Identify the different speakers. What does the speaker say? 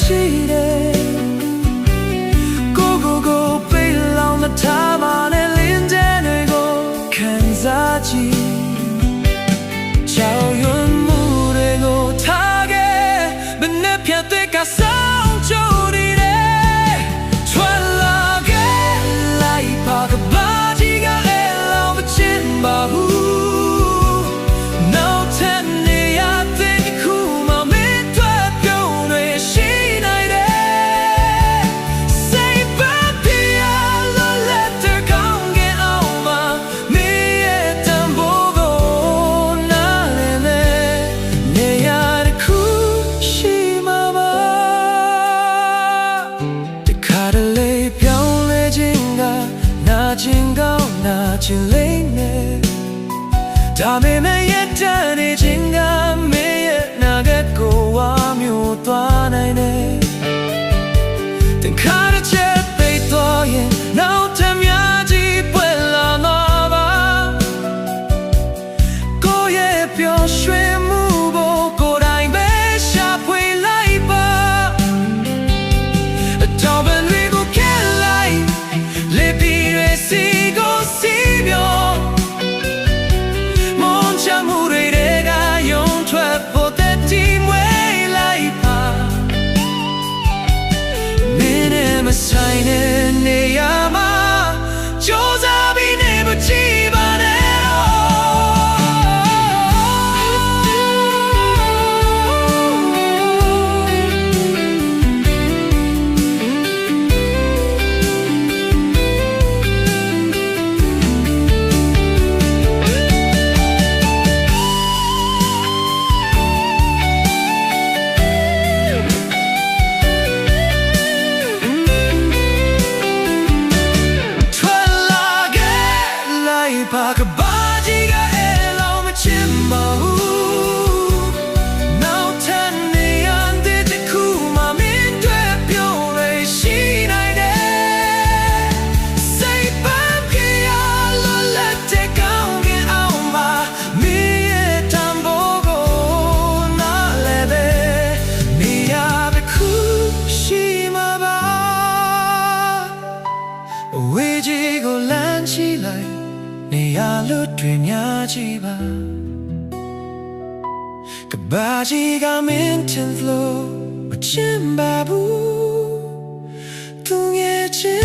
Speaker 1: ရှိတယ်ကိုပိတ်လောင်တဲ့ထားမှနဲ့လင်းတဲ့တွေကိုခံစားကြည့်ချောင်ရွံ့မှုတွေကိုထားခဲ့မနဲ့ဖြတ်တဲ့ကဆောင်ကြိုးနေတယ်ထွက်လာခဲ့လိုက်ပါကဘာကြီးကလည်းလောင်မချင်ပါဘူးချင်းကောင်းနာချင်းလေးနဲ့ဒါပေမဲ့ရဲ့တန်နေချင်းကမင်းရဲ့နာကကိုဝါမျိုးသွားနိုင်တယ်တခါတစ်ချက်ပိတ်သွားရင်နောက်ထပ်များကြီးပွက်လာမှာပါကိုရဲ့ပျော်ရွှင်မှုကိုကိုယ်တိုင်ပဲရှာဖွေလိုက်ပါအတော်ပဲတွေကိုခဲလိုက်လေပြီးစီကိုစီပြောမွန်ချမှုတွေကယုံထွက်ဖို့တဲ့တီမွေးလိုက်ပါမင်းနဲ့မဆိုင်တဲ့နေရာမှာကြိုးစားပြီးနေမကြည့်ပါနဲ့ပါကဘာကြီးကအဲ့လောမချင်ပါဘူးနောက်ထပ်နေရတဲ့တခုမှမင်းတွေပြောရရှိနိုင်တယ်စိတ်ပန်းကြရလို့လက်တဲ့ကောင်းကင်အောင်မှာမင်းရဲ့တံပိုးကိုနားလဲပဲနေရတဲ့ခုရှိမှာပါဝေးကြီးကိုလမ်းချီလိုက်နေရလို့တွင်များကြည့်ပါကဘာကြီးကမင်းထင်လို့မချင်ပါဘူးသူရဲ့ချစ်